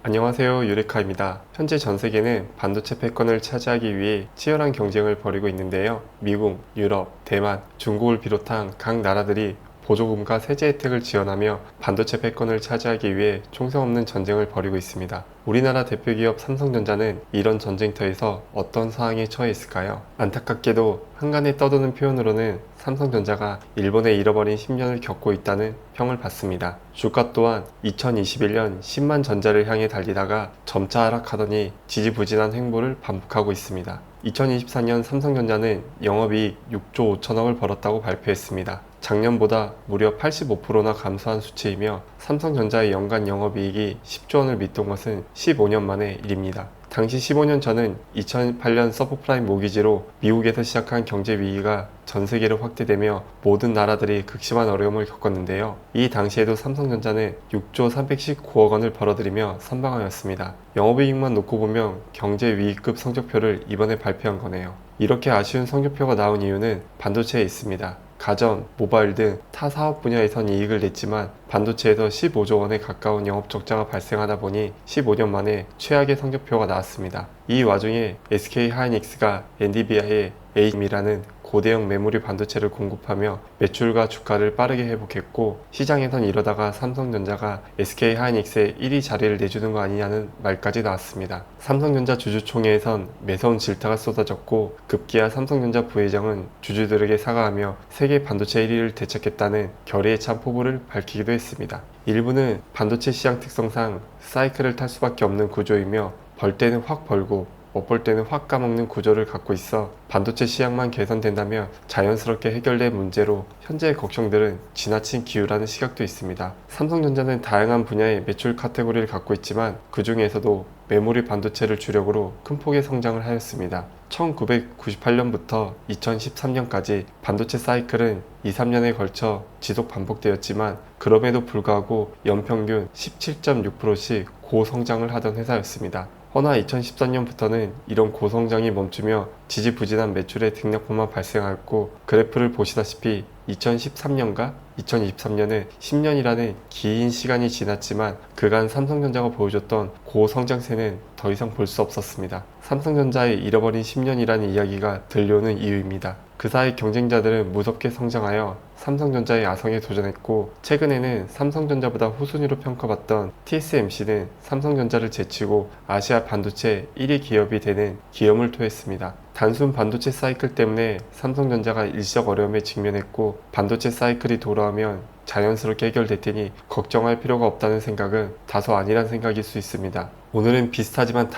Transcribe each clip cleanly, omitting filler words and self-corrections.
안녕하세요, 유레카입니다. 현재 전 세계는 반도체 패권을 차지하기 위해 치열한 경쟁을 벌이고 있는데요. 미국, 유럽, 대만, 중국을 비롯한 각 나라들이 보조금과 세제 혜택을 지원하며 반도체 패권을 차지하기 위해 총성 없는 전쟁을 벌이고 있습니다. 우리나라 대표 기업 삼성전자는 이런 전쟁터에서 어떤 상황에 처해 있을까요? 안타깝게도 한간에 떠도는 표현으로는 삼성전자가 일본에 잃어버린 10년을 겪고 있다는 평을 받습니다. 주가 또한 2021년 10만 전자를 향해 달리다가 점차 하락하더니 지지부진한 횡보를 반복하고 있습니다. 2024년 삼성전자는 영업이익 6조 5천억을 벌었다고 발표했습니다. 작년보다 무려 85%나 감소한 수치이며 삼성전자의 연간 영업이익이 10조 원을 밑돈 것은 15년 만의 일입니다. 당시 15년 전은 2008년 서브프라임 모기지로 미국에서 시작한 경제 위기가 전 세계로 확대되며 모든 나라들이 극심한 어려움을 겪었는데요. 이 당시에도 삼성전자는 6조 319억 원을 벌어들이며 선방하였습니다. 영업이익만 놓고 보면 경제 위기급 성적표를 이번에 발표한 거네요. 이렇게 아쉬운 성적표가 나온 이유는 반도체에 있습니다. 가전, 모바일 등 타 사업 분야에선 이익을 냈지만 반도체에서 15조 원에 가까운 영업 적자가 발생하다 보니 15년 만에 최악의 성적표가 나왔습니다. 이 와중에 SK 하이닉스가 엔비디아의 AM이라는 고대형 메모리 반도체를 공급하며 매출과 주가를 빠르게 회복했고, 시장에선 이러다가 삼성전자가 SK 하이닉스에 1위 자리를 내주는 거 아니냐는 말까지 나왔습니다. 삼성전자 주주총회에선 매서운 질타가 쏟아졌고, 급기야 삼성전자 부회장은 주주들에게 사과하며 세계 반도체 1위를 되찾겠다는 결의에 찬 포부를 밝히기도 했습니다. 일부는 반도체 시장 특성상 사이클을 탈 수밖에 없는 구조이며 벌 때는 확 벌고 못 벌 때는 확 까먹는 구조를 갖고 있어 반도체 시장만 개선된다면 자연스럽게 해결될 문제로 현재의 걱정들은 지나친 기우라는 시각도 있습니다. 삼성전자는 다양한 분야의 매출 카테고리를 갖고 있지만 그 중에서도 메모리 반도체를 주력으로 큰 폭의 성장을 하였습니다. 1998년부터 2013년까지 반도체 사이클은 2-3년에 걸쳐 지속 반복되었지만 그럼에도 불구하고 연평균 17.6%씩 고성장을 하던 회사였습니다. 허나 2014년부터는 이런 고성장이 멈추며 지지부진한 매출의 등락포만 발생하였고, 그래프를 보시다시피 2013년과 2023년은 10년이라는 긴 시간이 지났지만 그간 삼성전자가 보여줬던 고성장세는 더 이상 볼 수 없었습니다. 삼성전자의 잃어버린 10년이라는 이야기가 들려오는 이유입니다. 그 사이 경쟁자들은 무섭게 성장하여 삼성전자의 아성에 도전했고, 최근에는 삼성전자보다 후순위로 평가받던 TSMC는 삼성전자를 제치고 아시아 반도체 1위 기업이 되는 기염을 토했습니다. 단순 반도체 사이클 때문에 삼성전자가 일시적 어려움에 직면했고, 반도체 사이클이 돌아오면 자연스럽게 해결될 테니 걱정할 필요가 없다는 생각은 다소 아니란 생각일 수 있습니다. 오늘은 비슷하지만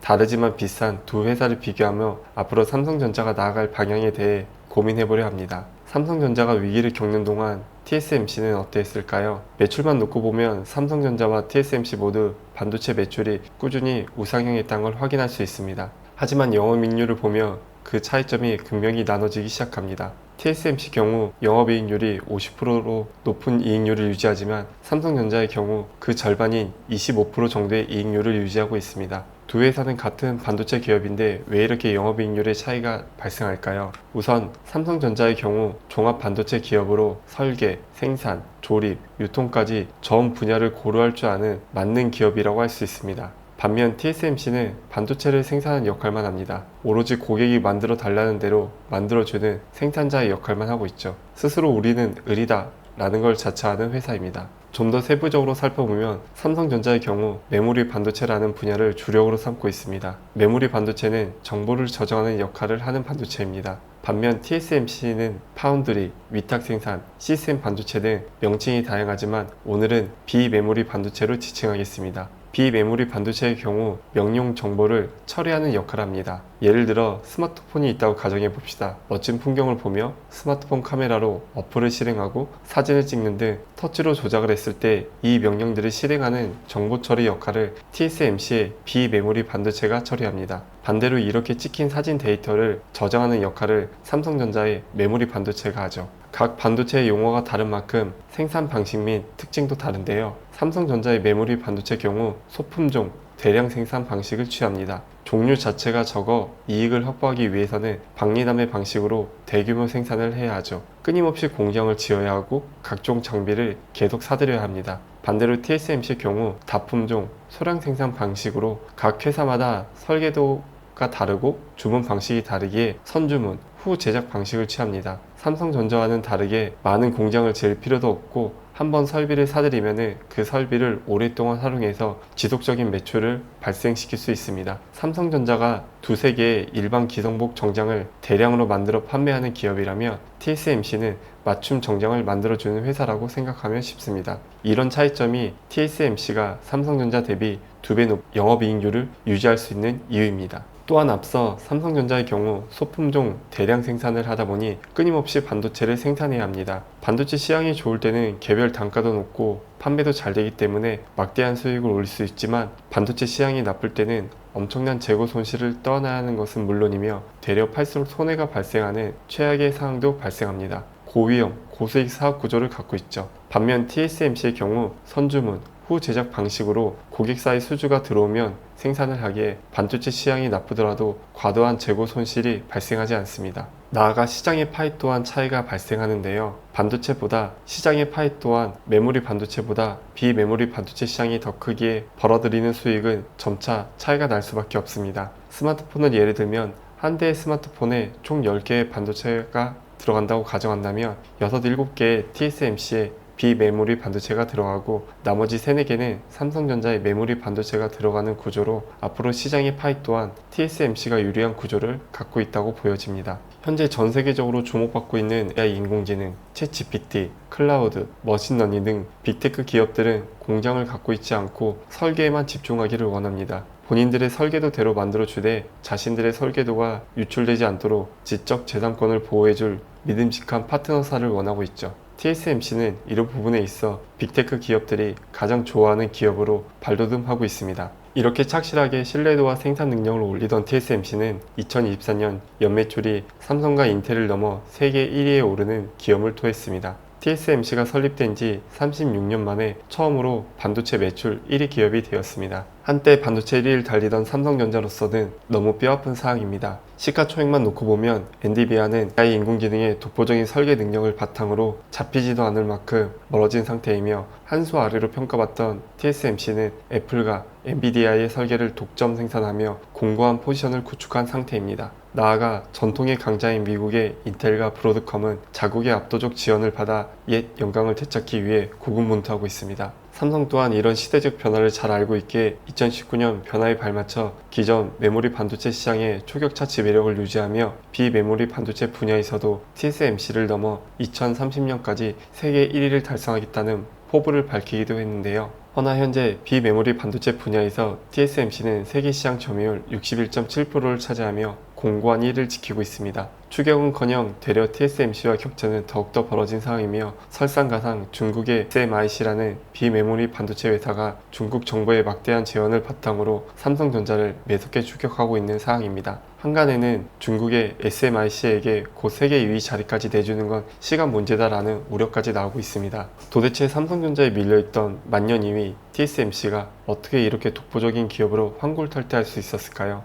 다르지만 비슷한 두 회사를 비교하며 앞으로 삼성전자가 나아갈 방향에 대해 고민해보려 합니다. 삼성전자가 위기를 겪는 동안 TSMC는 어땠을까요? 매출만 놓고 보면 삼성전자와 TSMC 모두 반도체 매출이 꾸준히 우상향했다는 걸 확인할 수 있습니다. 하지만 영업이익률을 보며 그 차이점이 극명히 나눠지기 시작합니다. TSMC 경우 영업이익률이 50%로 높은 이익률을 유지하지만 삼성전자의 경우 그 절반인 25% 정도의 이익률을 유지하고 있습니다. 두 회사는 같은 반도체 기업인데 왜 이렇게 영업이익률의 차이가 발생할까요? 우선 삼성전자의 경우 종합 반도체 기업으로 설계, 생산, 조립, 유통까지 전 분야를 고려할 줄 아는 만능 기업이라고 할 수 있습니다. 반면 TSMC는 반도체를 생산하는 역할만 합니다. 오로지 고객이 만들어 달라는 대로 만들어주는 생산자의 역할만 하고 있죠. 스스로 우리는 을이다 라는 걸 자처하는 회사입니다. 좀 더 세부적으로 살펴보면 삼성전자의 경우 메모리 반도체라는 분야를 주력으로 삼고 있습니다. 메모리 반도체는 정보를 저장하는 역할을 하는 반도체입니다. 반면 TSMC는 파운드리, 위탁 생산, 시스템 반도체 등 명칭이 다양하지만 오늘은 비메모리 반도체로 지칭하겠습니다. 비메모리 반도체의 경우 명령 정보를 처리하는 역할을 합니다. 예를 들어 스마트폰이 있다고 가정해 봅시다. 멋진 풍경을 보며 스마트폰 카메라로 어플을 실행하고 사진을 찍는 등 터치로 조작을 했을 때 이 명령들을 실행하는 정보 처리 역할을 TSMC의 비메모리 반도체가 처리합니다. 반대로 이렇게 찍힌 사진 데이터를 저장하는 역할을 삼성전자의 메모리 반도체가 하죠. 각 반도체의 용어가 다른 만큼 생산 방식 및 특징도 다른데요. 삼성전자의 메모리 반도체 경우 소품종, 대량 생산 방식을 취합니다. 종류 자체가 적어 이익을 확보하기 위해서는 박리담회 방식으로 대규모 생산을 해야 하죠. 끊임없이 공장을 지어야 하고 각종 장비를 계속 사들여야 합니다. 반대로 TSMC의 경우 다품종, 소량 생산 방식으로 각 회사마다 설계도가 다르고 주문 방식이 다르기에 선주문, 후 제작 방식을 취합니다. 삼성전자와는 다르게 많은 공장을 지을 필요도 없고 한번 설비를 사들이면 그 설비를 오랫동안 활용해서 지속적인 매출을 발생시킬 수 있습니다. 삼성전자가 두세 개의 일반 기성복 정장을 대량으로 만들어 판매하는 기업이라면 TSMC는 맞춤 정장을 만들어주는 회사라고 생각하면 쉽습니다. 이런 차이점이 TSMC가 삼성전자 대비 2배 높은 영업이익률을 유지할 수 있는 이유입니다. 또한 앞서 삼성전자의 경우 소품종 대량 생산을 하다 보니 끊임없이 반도체를 생산해야 합니다. 반도체 시황이 좋을 때는 개별 단가도 높고 판매도 잘 되기 때문에 막대한 수익을 올릴 수 있지만 반도체 시황이 나쁠 때는 엄청난 재고 손실을 떠나야 하는 것은 물론이며 되려 팔수록 손해가 발생하는 최악의 상황도 발생합니다. 고위험, 고수익 사업 구조를 갖고 있죠. 반면 TSMC의 경우 선주문, 후 제작 방식으로 고객사의 수주가 들어오면 생산을 하기에 반도체 시황이 나쁘더라도 과도한 재고 손실이 발생하지 않습니다. 나아가 시장의 파이 또한 차이가 발생하는데요. 반도체보다 시장의 파이 또한 메모리 반도체보다 비메모리 반도체 시장이 더 크기에 벌어들이는 수익은 점차 차이가 날 수밖에 없습니다. 스마트폰을 예를 들면 한 대의 스마트폰에 총 10개의 반도체가 들어간다고 가정한다면 6, 7개의 TSMC의 비메모리 반도체가 들어가고 나머지 3, 4개는 삼성전자의 메모리 반도체가 들어가는 구조로 앞으로 시장의 파이 또한 TSMC가 유리한 구조를 갖고 있다고 보여집니다. 현재 전 세계적으로 주목받고 있는 AI 인공지능, 챗GPT, 클라우드, 머신러닝 등 빅테크 기업들은 공장을 갖고 있지 않고 설계에만 집중하기를 원합니다. 본인들의 설계도대로 만들어주되 자신들의 설계도가 유출되지 않도록 지적 재산권을 보호해줄 믿음직한 파트너사를 원하고 있죠. TSMC는 이런 부분에 있어 빅테크 기업들이 가장 좋아하는 기업으로 발돋움하고 있습니다. 이렇게 착실하게 신뢰도와 생산 능력을 올리던 TSMC는 2024년 연매출이 삼성과 인텔을 넘어 세계 1위에 오르는 기염을 토했습니다. TSMC가 설립된 지 36년 만에 처음으로 반도체 매출 1위 기업이 되었습니다. 한때 반도체 1위를 달리던 삼성전자로서는 너무 뼈아픈 사항입니다. 시가총액만 놓고 보면 엔비디아는 AI 인공지능의 독보적인 설계 능력을 바탕으로 잡히지도 않을 만큼 멀어진 상태이며 한 수 아래로 평가받던 TSMC는 애플과 엔비디아의 설계를 독점 생산하며 공고한 포지션을 구축한 상태입니다. 나아가 전통의 강자인 미국의 인텔과 브로드컴은 자국의 압도적 지원을 받아 옛 영광을 되찾기 위해 고군분투하고 있습니다. 삼성 또한 이런 시대적 변화를 잘 알고 있기에 2019년 변화에 발맞춰 기존 메모리 반도체 시장의 초격차 지배력을 유지하며 비메모리 반도체 분야에서도 TSMC를 넘어 2030년까지 세계 1위를 달성하겠다는 포부를 밝히기도 했는데요. 허나 현재 비메모리 반도체 분야에서 TSMC는 세계 시장 점유율 61.7%를 차지하며 공고한 1위를 지키고 있습니다. 추격은커녕 되려 TSMC와 격차는 더욱더 벌어진 상황이며 설상가상 중국의 SMIC라는 비메모리 반도체 회사가 중국 정부의 막대한 재원을 바탕으로 삼성전자를 매섭게 추격하고 있는 상황입니다. 한간에는 중국의 SMIC에게 곧 세계 2위 자리까지 내주는 건 시간 문제다라는 우려까지 나오고 있습니다. 도대체 삼성전자에 밀려있던 만년 2위 TSMC가 어떻게 이렇게 독보적인 기업으로 환골탈퇴할 수 있었을까요?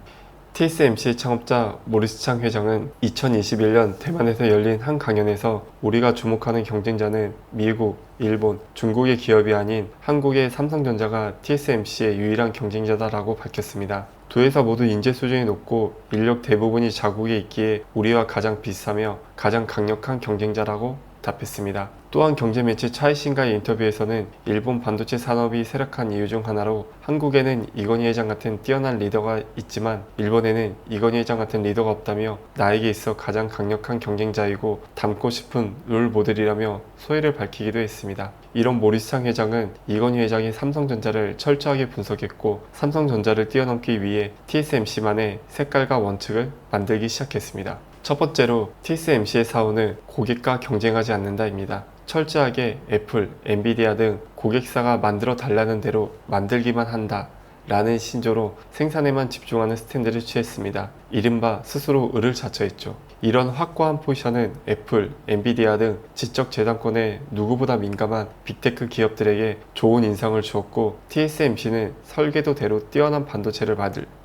TSMC의 창업자 모리스 창 회장은 2021년 대만에서 열린 한 강연에서 우리가 주목하는 경쟁자는 미국, 일본, 중국의 기업이 아닌 한국의 삼성전자가 TSMC의 유일한 경쟁자다라고 밝혔습니다. 두 회사 모두 인재 수준이 높고 인력 대부분이 자국에 있기에 우리와 가장 비슷하며 가장 강력한 경쟁자라고 답했습니다. 또한 경제매체 차이신가의 인터뷰에서는 일본 반도체 산업이 쇠락한 이유 중 하나로 한국에는 이건희 회장 같은 뛰어난 리더가 있지만 일본에는 이건희 회장 같은 리더가 없다며 나에게 있어 가장 강력한 경쟁자이고 닮고 싶은 롤 모델이라며 소회를 밝히기도 했습니다. 이런 모리스 창 회장은 이건희 회장이 삼성전자를 철저하게 분석했고 삼성전자를 뛰어넘기 위해 TSMC만의 색깔과 원칙을 만들기 시작했습니다. 첫 번째로 TSMC의 사원은 고객과 경쟁하지 않는다입니다. 철저하게 애플, 엔비디아 등 고객사가 만들어 달라는 대로 만들기만 한다 라는 신조로 생산에만 집중하는 스탠드를 취했습니다. 이른바 스스로 을을 자처했죠. 이런 확고한 포지션은 애플, 엔비디아 등 지적재산권에 누구보다 민감한 빅테크 기업들에게 좋은 인상을 주었고, TSMC는 설계도대로 뛰어난 반도체를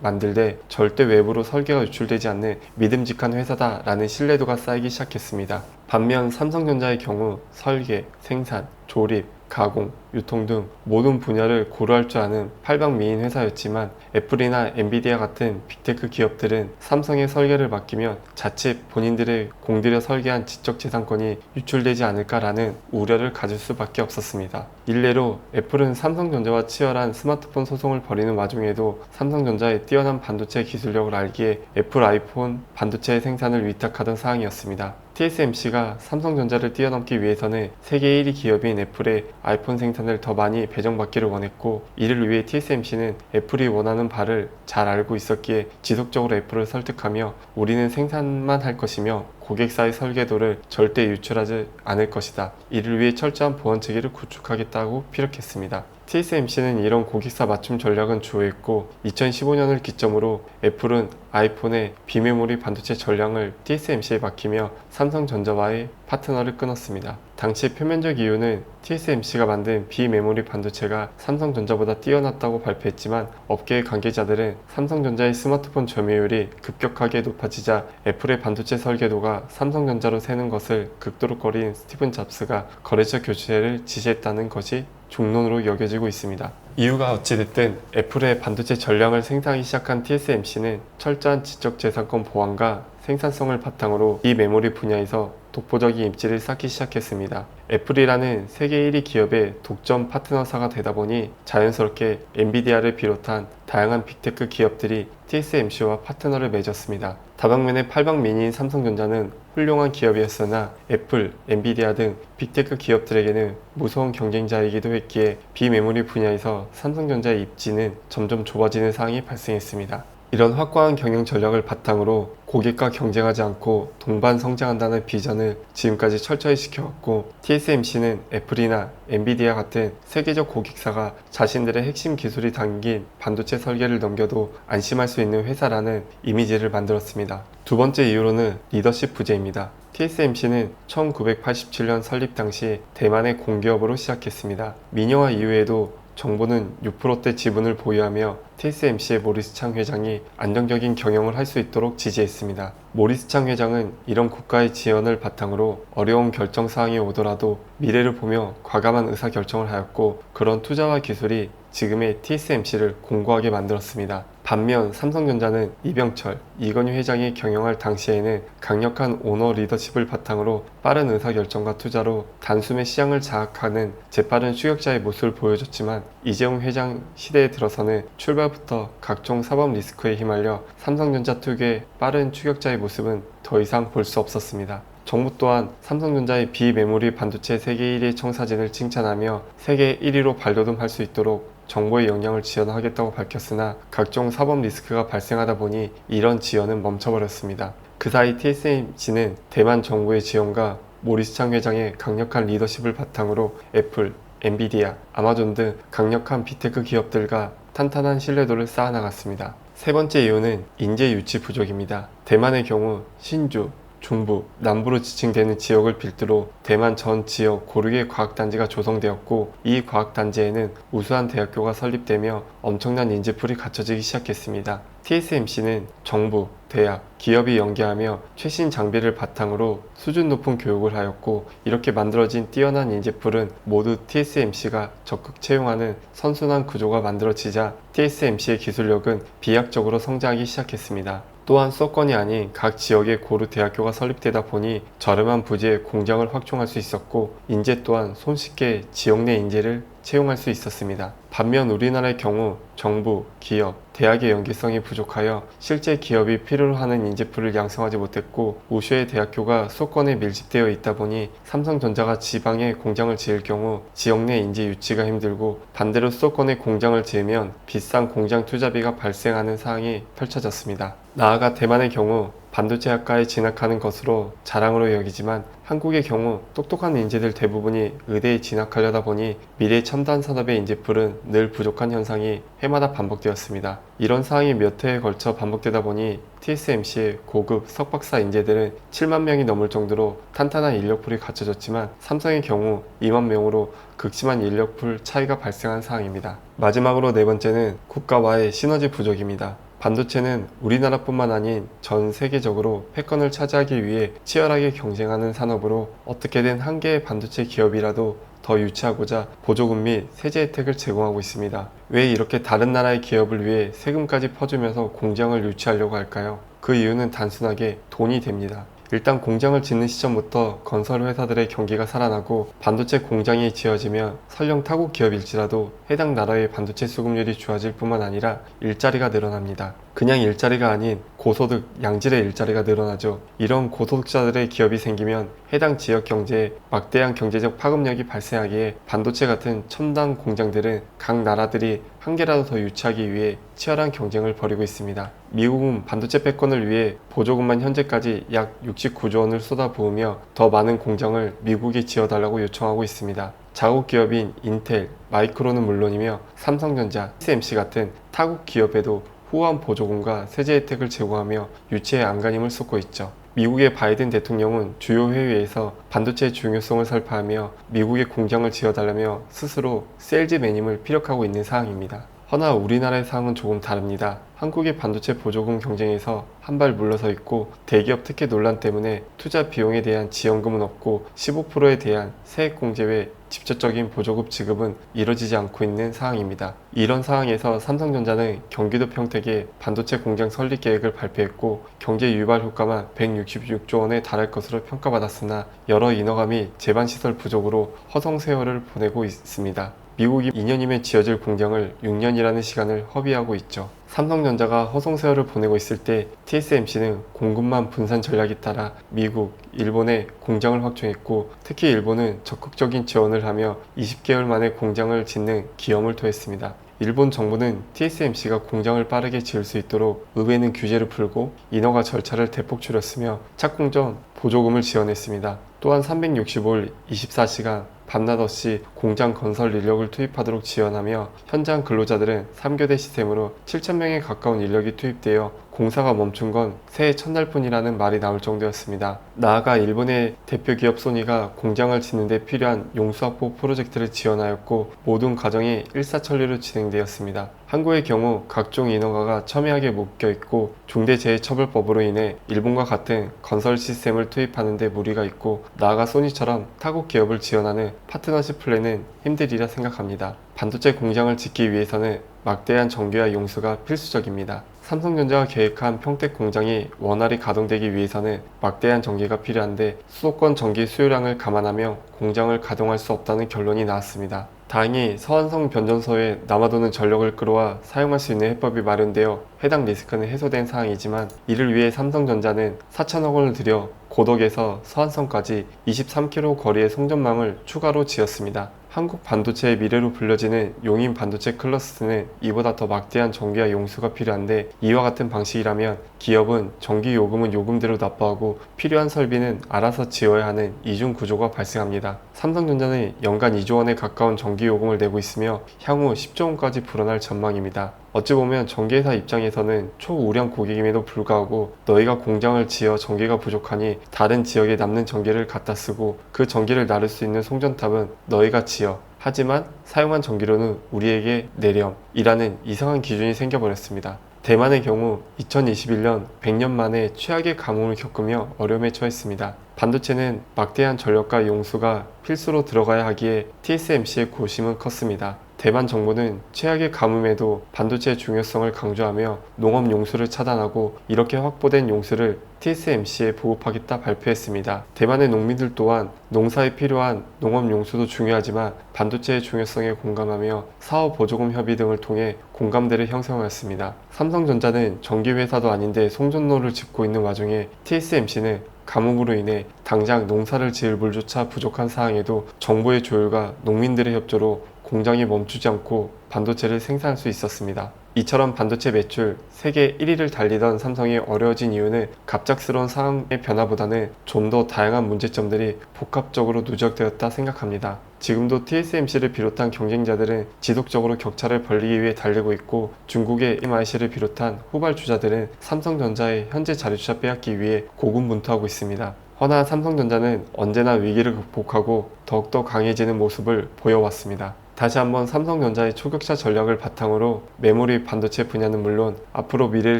만들되 절대 외부로 설계가 유출되지 않는 믿음직한 회사다라는 신뢰도가 쌓이기 시작했습니다. 반면 삼성전자의 경우 설계, 생산, 조립, 가공, 유통 등 모든 분야를 고려할 줄 아는 팔방미인 회사였지만, 애플이나 엔비디아 같은 빅테크 기업들은 삼성의 설계를 맡기면 자칫 본인들의 공들여 설계한 지적재산권이 유출되지 않을까라는 우려를 가질 수밖에 없었습니다. 일례로 애플은 삼성전자와 치열한 스마트폰 소송을 벌이는 와중에도 삼성전자의 뛰어난 반도체 기술력을 알기에 애플 아이폰 반도체 생산을 위탁하던 사항이었습니다. TSMC가 삼성전자를 뛰어넘기 위해서는 세계 1위 기업인 애플의 아이폰 생산을 더 많이 배정받기를 원했고, 이를 위해 TSMC는 애플이 원하는 바를 잘 알고 있었기에 지속적으로 애플을 설득하며 우리는 생산만 할 것이며 고객사의 설계도를 절대 유출하지 않을 것이다, 이를 위해 철저한 보안 체계를 구축하겠다고 피력했습니다. TSMC는 이런 고객사 맞춤 전략은 주요했고, 2015년을 기점으로 애플은 아이폰의 비메모리 반도체 전량을 TSMC에 맡기며 삼성전자와의 파트너를 끊었습니다. 당시 표면적 이유는 TSMC가 만든 비메모리 반도체가 삼성전자보다 뛰어났다고 발표했지만, 업계의 관계자들은 삼성전자의 스마트폰 점유율이 급격하게 높아지자 애플의 반도체 설계도가 삼성전자로 새는 것을 극도로 꺼린 스티븐 잡스가 거래처 교체를 지시했다는 것이 중론으로 여겨지고 있습니다. 이유가 어찌됐든 애플의 반도체 전량을 생산하기 시작한 TSMC는 철저한 지적재산권 보안과 생산성을 바탕으로 이 메모리 분야에서 독보적인 입지를 쌓기 시작했습니다. 애플이라는 세계 1위 기업의 독점 파트너사가 되다 보니 자연스럽게 엔비디아를 비롯한 다양한 빅테크 기업들이 TSMC와 파트너를 맺었습니다. 다방면의 팔방미인인 삼성전자는 훌륭한 기업이었으나 애플, 엔비디아 등 빅테크 기업들에게는 무서운 경쟁자이기도 했기에 비메모리 분야에서 삼성전자의 입지는 점점 좁아지는 상황이 발생했습니다. 이런 확고한 경영 전략을 바탕으로 고객과 경쟁하지 않고 동반 성장한다는 비전을 지금까지 철저히 지켜왔고, TSMC는 애플이나 엔비디아 같은 세계적 고객사가 자신들의 핵심 기술이 담긴 반도체 설계를 넘겨도 안심할 수 있는 회사라는 이미지를 만들었습니다. 두 번째 이유로는 리더십 부재입니다. TSMC는 1987년 설립 당시 대만의 공기업으로 시작했습니다. 민영화 이후에도 정부는 6%대 지분을 보유하며 TSMC의 모리스 창 회장이 안정적인 경영을 할 수 있도록 지지했습니다. 모리스 창 회장은 이런 국가의 지원을 바탕으로 어려운 결정 사항이 오더라도 미래를 보며 과감한 의사결정을 하였고, 그런 투자와 기술이 지금의 TSMC를 공고하게 만들었습니다. 반면 삼성전자는 이병철, 이건희 회장이 경영할 당시에는 강력한 오너 리더십을 바탕으로 빠른 의사결정과 투자로 단숨에 시장을 장악하는 재빠른 추격자의 모습을 보여줬지만, 이재용 회장 시대에 들어서는 출발부터 각종 사법 리스크에 휘말려 삼성전자 특유의 빠른 추격자의 모습은 더 이상 볼 수 없었습니다. 정부 또한 삼성전자의 비메모리 반도체 세계 1위 청사진을 칭찬하며 세계 1위로 발돋움할 수 있도록 정부의 역량을 지원하겠다고 밝혔으나, 각종 사법 리스크가 발생하다 보니 이런 지원은 멈춰버렸습니다. 그 사이 TSMC는 대만 정부의 지원과 모리스 창 회장의 강력한 리더십을 바탕으로 애플, 엔비디아, 아마존 등 강력한 빅테크 기업들과 탄탄한 신뢰도를 쌓아나갔습니다. 세 번째 이유는 인재 유치 부족입니다. 대만의 경우 신주, 중부, 남부로 지칭되는 지역을 필두로 대만 전 지역 고르게 과학단지가 조성되었고, 이 과학단지에는 우수한 대학교가 설립되며 엄청난 인재풀이 갖춰지기 시작했습니다. TSMC는 정부, 대학, 기업이 연계하며 최신 장비를 바탕으로 수준 높은 교육을 하였고, 이렇게 만들어진 뛰어난 인재풀은 모두 TSMC가 적극 채용하는 선순환 구조가 만들어지자 TSMC의 기술력은 비약적으로 성장하기 시작했습니다. 또한 수도권이 아닌 각 지역에 고루 대학교가 설립되다 보니 저렴한 부지에 공장을 확충할 수 있었고, 인재 또한 손쉽게 지역 내 인재를 채용할 수 있었습니다. 반면 우리나라의 경우 정부, 기업, 대학의 연계성이 부족하여 실제 기업이 필요로 하는 인재풀을 양성하지 못했고, 우수의 대학교가 수도권에 밀집되어 있다 보니 삼성전자가 지방에 공장을 지을 경우 지역 내 인재 유치가 힘들고, 반대로 수도권에 공장을 지으면 비싼 공장 투자비가 발생하는 상황이 펼쳐졌습니다. 나아가 대만의 경우 반도체 학과에 진학하는 것으로 자랑으로 여기지만 한국의 경우 똑똑한 인재들 대부분이 의대에 진학하려다 보니 미래 첨단 산업의 인재풀은 늘 부족한 현상이 해마다 반복되었습니다. 이런 상황이 몇 해에 걸쳐 반복되다 보니 TSMC의 고급 석박사 인재들은 7만 명이 넘을 정도로 탄탄한 인력풀이 갖춰졌지만 삼성의 경우 2만 명으로 극심한 인력풀 차이가 발생한 상황입니다. 마지막으로 네 번째는 국가와의 시너지 부족입니다. 반도체는 우리나라뿐만 아닌 전 세계적으로 패권을 차지하기 위해 치열하게 경쟁하는 산업으로 어떻게든 한 개의 반도체 기업이라도 더 유치하고자 보조금 및 세제 혜택을 제공하고 있습니다. 왜 이렇게 다른 나라의 기업을 위해 세금까지 퍼주면서 공장을 유치하려고 할까요? 그 이유는 단순하게 돈이 됩니다. 일단 공장을 짓는 시점부터 건설 회사들의 경기가 살아나고 반도체 공장이 지어지면 설령 타국 기업일지라도 해당 나라의 반도체 수급률이 좋아질 뿐만 아니라 일자리가 늘어납니다. 그냥 일자리가 아닌 고소득, 양질의 일자리가 늘어나죠. 이런 고소득자들의 기업이 생기면 해당 지역 경제에 막대한 경제적 파급력이 발생하기에 반도체 같은 첨단 공장들은 각 나라들이 한 개라도 더 유치하기 위해 치열한 경쟁을 벌이고 있습니다. 미국은 반도체 패권을 위해 보조금만 현재까지 약 69조 원을 쏟아부으며 더 많은 공장을 미국에 지어달라고 요청하고 있습니다. 자국 기업인 인텔, 마이크론은 물론이며 삼성전자, TSMC 같은 타국 기업에도 후한 보조금과 세제 혜택을 제공하며 유치에 안간힘을 쏟고 있죠. 미국의 바이든 대통령은 주요 회의에서 반도체의 중요성을 설파하며 미국의 공장을 지어달라며 스스로 셀즈 매님을 피력하고 있는 상황입니다. 허나 우리나라의 상황은 조금 다릅니다. 한국의 반도체 보조금 경쟁에서 한 발 물러서 있고 대기업 특혜 논란 때문에 투자 비용에 대한 지원금은 없고 15%에 대한 세액공제 외 직접적인 보조금 지급은 이뤄지지 않고 있는 상황입니다. 이런 상황에서 삼성전자는 경기도 평택에 반도체 공장 설립 계획을 발표했고 경제 유발 효과만 166조 원에 달할 것으로 평가받았으나 여러 인허가 및 제반시설 부족으로 허송세월을 보내고 있습니다. 미국이 2년이면 지어질 공장을 6년이라는 시간을 허비하고 있죠. 삼성전자가 허송세월을 보내고 있을 때 TSMC는 공급망 분산 전략에 따라 미국, 일본에 공장을 확충했고 특히 일본은 적극적인 지원을 하며 20개월 만에 공장을 짓는 기염을 토했습니다. 일본 정부는 TSMC가 공장을 빠르게 지을 수 있도록 의회는 규제를 풀고 인허가 절차를 대폭 줄였으며 착공 전 보조금을 지원했습니다. 또한 365일 24시간 밤낮 없이 공장 건설 인력을 투입하도록 지원하며 현장 근로자들은 3교대 시스템으로 7,000명에 가까운 인력이 투입되어 공사가 멈춘 건 새해 첫날뿐이라는 말이 나올 정도였습니다. 나아가 일본의 대표 기업 소니가 공장을 짓는 데 필요한 용수 확보 프로젝트를 지원하였고 모든 과정이 일사천리로 진행되었습니다. 한국의 경우 각종 인허가가 첨예하게 묶여있고 중대재해처벌법으로 인해 일본과 같은 건설 시스템을 투입하는 데 무리가 있고 나아가 소니처럼 타국 기업을 지원하는 파트너십 플랜은 힘들이라 생각합니다. 반도체 공장을 짓기 위해서는 막대한 전기와 용수가 필수적입니다. 삼성전자가 계획한 평택 공장이 원활히 가동되기 위해서는 막대한 전기가 필요한데 수도권 전기 수요량을 감안하며 공장을 가동할 수 없다는 결론이 나왔습니다. 다행히 서안성 변전소에 남아도는 전력을 끌어와 사용할 수 있는 해법이 마련되어 해당 리스크는 해소된 상황이지만 이를 위해 삼성전자는 4천억 원을 들여 고덕에서 서안성까지 23km 거리의 송전망을 추가로 지었습니다. 한국 반도체의 미래로 불려지는 용인 반도체 클러스터는 이보다 더 막대한 전기와 용수가 필요한데 이와 같은 방식이라면 기업은 전기 요금은 요금대로 납부하고 필요한 설비는 알아서 지어야 하는 이중 구조가 발생합니다. 삼성전자는 연간 2조 원에 가까운 전기 요금을 내고 있으며 향후 10조 원까지 불어날 전망입니다. 어찌 보면 전기회사 입장에서는 초우량 고객임에도 불구하고 너희가 공장을 지어 전기가 부족하니 다른 지역에 남는 전기를 갖다 쓰고 그 전기를 나를 수 있는 송전탑은 너희가 지어 하지만 사용한 전기료는 우리에게 내렴 이라는 이상한 기준이 생겨버렸습니다. 대만의 경우 2021년 100년 만에 최악의 가뭄을 겪으며 어려움에 처했습니다. 반도체는 막대한 전력과 용수가 필수로 들어가야 하기에 TSMC의 고심은 컸습니다. 대만 정부는 최악의 가뭄에도 반도체의 중요성을 강조하며 농업 용수를 차단하고 이렇게 확보된 용수를 TSMC에 보급하겠다 발표했습니다. 대만의 농민들 또한 농사에 필요한 농업 용수도 중요하지만 반도체의 중요성에 공감하며 사업 보조금 협의 등을 통해 공감대를 형성하였습니다. 삼성전자는 전기회사도 아닌데 송전로를 짓고 있는 와중에 TSMC는 가뭄으로 인해 당장 농사를 지을 물조차 부족한 상황에도 정부의 조율과 농민들의 협조로 공장이 멈추지 않고 반도체를 생산할 수 있었습니다. 이처럼 반도체 매출 세계 1위를 달리던 삼성이 어려워진 이유는 갑작스러운 상황의 변화보다는 좀 더 다양한 문제점들이 복합적으로 누적되었다 생각합니다. 지금도 TSMC를 비롯한 경쟁자들은 지속적으로 격차를 벌리기 위해 달리고 있고, 중국의 MIC를 비롯한 후발주자들은 삼성전자의 현재 자리조차 빼앗기 위해 고군분투하고 있습니다. 허나 삼성전자는 언제나 위기를 극복하고 더욱더 강해지는 모습을 보여왔습니다. 다시 한번 삼성전자의 초격차 전략을 바탕으로 메모리 반도체 분야는 물론 앞으로 미래를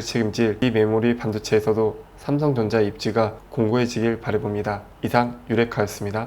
책임질 이 메모리 반도체에서도 삼성전자의 입지가 공고해지길 바라봅니다. 이상 유레카였습니다.